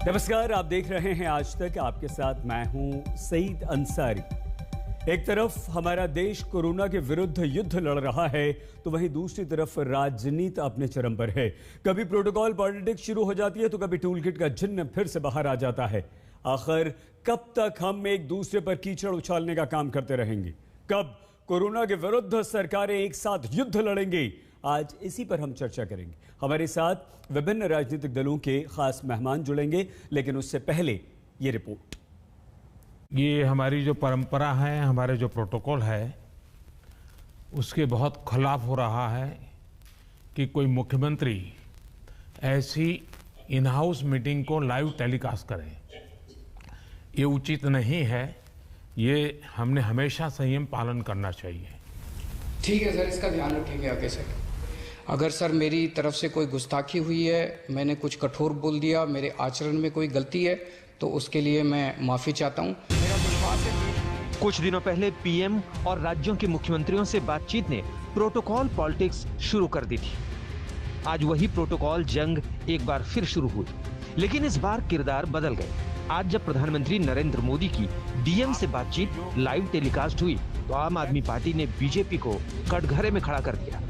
नमस्कार, आप देख रहे हैं आज तक। आपके साथ मैं हूं सईद अंसारी। एक तरफ हमारा देश कोरोना के विरुद्ध युद्ध लड़ रहा है, तो वहीं दूसरी तरफ राजनीति अपने चरम पर है। कभी प्रोटोकॉल पॉलिटिक्स शुरू हो जाती है, तो कभी टूल किट का जिन्न फिर से बाहर आ जाता है। आखिर कब तक हम एक दूसरे पर कीचड़ उछालने का काम करते रहेंगे? कब कोरोना के विरुद्ध सरकारें एक साथ युद्ध लड़ेंगी? आज इसी पर हम चर्चा करेंगे। हमारे साथ विभिन्न राजनीतिक दलों के खास मेहमान जुड़ेंगे, लेकिन उससे पहले ये रिपोर्ट। ये हमारी जो परंपरा है, हमारे जो प्रोटोकॉल है, उसके बहुत खिलाफ हो रहा है कि कोई मुख्यमंत्री ऐसी इन हाउस मीटिंग को लाइव टेलीकास्ट करे। ये उचित नहीं है। ये हमने हमेशा संयम पालन करना चाहिए। ठीक है सर, इसका ध्यान रखेंगे आगे से। अगर सर मेरी तरफ से कोई गुस्ताखी हुई है, मैंने कुछ कठोर बोल दिया, मेरे आचरण में कोई गलती है, तो उसके लिए मैं माफ़ी चाहता हूँ। मेरा विश्वास है। कुछ दिनों पहले पीएम और राज्यों के मुख्यमंत्रियों से बातचीत ने प्रोटोकॉल पॉलिटिक्स शुरू कर दी थी। आज वही प्रोटोकॉल जंग एक बार फिर शुरू हुई, लेकिन इस बार किरदार बदल गए। आज जब प्रधानमंत्री नरेंद्र मोदी की डीएम से बातचीत लाइव टेलीकास्ट हुई, तो आम आदमी पार्टी ने बीजेपी को कटघरे में खड़ा कर दिया।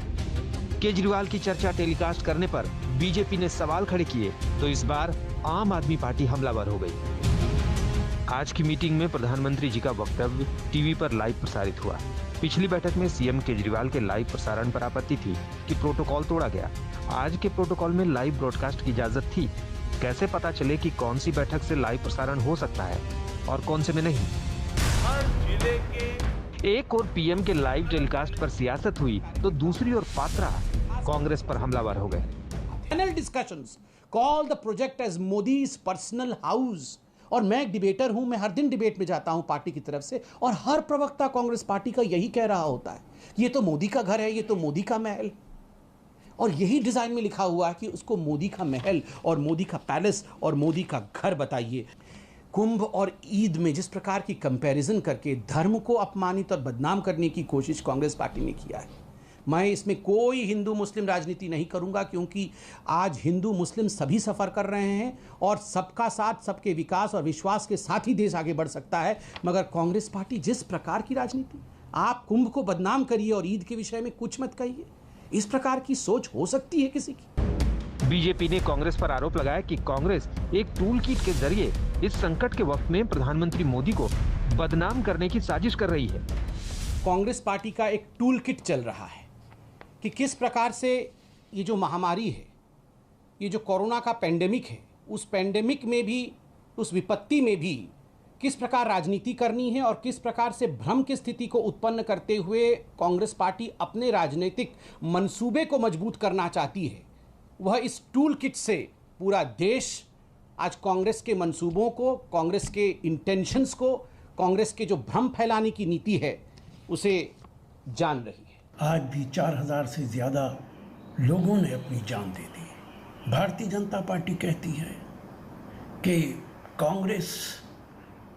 केजरीवाल की चर्चा टेलीकास्ट करने पर बीजेपी ने सवाल खड़े किए, तो इस बार आम आदमी पार्टी हमलावर हो गई। आज की मीटिंग में प्रधानमंत्री जी का वक्तव्य टीवी पर लाइव प्रसारित हुआ। पिछली बैठक में सीएम केजरीवाल के लाइव प्रसारण पर आपत्ति थी कि प्रोटोकॉल तोड़ा गया। आज के प्रोटोकॉल में लाइव ब्रॉडकास्ट की इजाजत थी। कैसे पता चले कि कौन सी बैठक से लाइव प्रसारण हो सकता है और कौन से में नहीं? हर जिले के एक और पीएम के लाइव टेलीकास्ट पर सियासत हुई, तो दूसरी ओर पात्रा कांग्रेस पर हमलावर हो गए। Panel discussions call the project as Modi's personal house। और मैं एक डिबेटर हूं, मैं हर दिन डिबेट में जाता हूं पार्टी की तरफ से, और हर प्रवक्ता कांग्रेस पार्टी का यही कह रहा होता है, ये तो मोदी का घर है, ये तो मोदी का महल। और यही डिजाइन में लिखा हुआ है कि उसको मोदी का महल और मोदी का पैलेस और मोदी का घर बताइए। कुंभ और ईद में जिस प्रकार की कंपैरिजन करके धर्म को अपमानित और बदनाम करने की कोशिश कांग्रेस पार्टी ने किया है, मैं इसमें कोई हिंदू मुस्लिम राजनीति नहीं करूंगा, क्योंकि आज हिंदू मुस्लिम सभी सफ़र कर रहे हैं और सबका साथ, सबके विकास और विश्वास के साथ ही देश आगे बढ़ सकता है। मगर कांग्रेस पार्टी जिस प्रकार की राजनीति, आप कुंभ को बदनाम करिए और ईद के विषय में कुछ मत कहिए, इस प्रकार की सोच हो सकती है किसी की? बीजेपी ने कांग्रेस पर आरोप लगाया कि कांग्रेस एक टूल किट के जरिए इस संकट के वक्त में प्रधानमंत्री मोदी को बदनाम करने की साजिश कर रही है। कांग्रेस पार्टी का एक टूल किट चल रहा है कि किस प्रकार से ये जो महामारी है, ये जो कोरोना का पेंडेमिक है, उस पेंडेमिक में भी, उस विपत्ति में भी किस प्रकार राजनीति करनी है और किस प्रकार से भ्रम की स्थिति को उत्पन्न करते हुए कांग्रेस पार्टी अपने राजनीतिक मंसूबे को मजबूत करना चाहती है। वह इस टूल किट से पूरा देश आज कांग्रेस के मंसूबों को, कांग्रेस के इंटेंशंस को, कांग्रेस के जो भ्रम फैलाने की नीति है, उसे जान रही है। आज भी 4000 से ज़्यादा लोगों ने अपनी जान दे दी। भारतीय जनता पार्टी कहती है कि कांग्रेस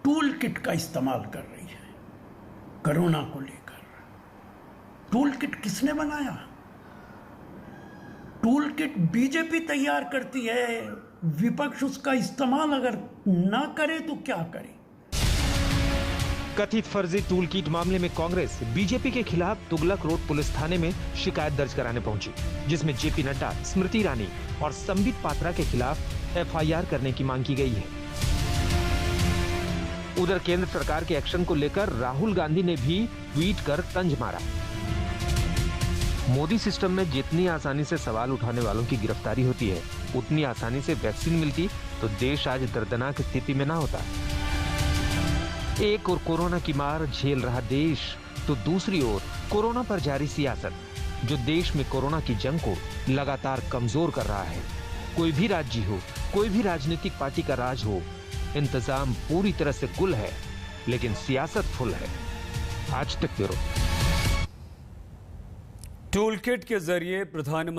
टूल किट का इस्तेमाल कर रही है कोरोना को लेकर। टूल किट किसने बनाया? टूल किट बीजेपी तैयार करती है। विपक्ष उसका इस्तेमाल अगर ना करे तो क्या करे? कथित फर्जी टूल किट मामले में कांग्रेस बीजेपी के खिलाफ तुगलक रोड पुलिस थाने में शिकायत दर्ज कराने पहुंची, जिसमें जेपी नड्डा, स्मृति ईरानी और संबित पात्रा के खिलाफ एफआईआर करने की मांग की गई है। उधर केंद्र सरकार के एक्शन को लेकर राहुल गांधी ने भी ट्वीट कर तंज मारा। मोदी सिस्टम में जितनी आसानी से सवाल उठाने वालों की गिरफ्तारी होती है, उतनी आसानी से वैक्सीन मिलती तो देश आज दर्दनाक स्थिति में ना होता। एक और कोरोना की मार झेल रहा देश, तो दूसरी ओर कोरोना पर जारी सियासत, जो देश में कोरोना की जंग को लगातार कमजोर कर रहा है। कोई भी राज्य हो, कोई भी राजनीतिक पार्टी का राज हो, इंतजाम पूरी तरह से गुल है, लेकिन सियासत फुल है। आज तक ब्यूरो। टूल किट के जरिए प्रधानमंत्री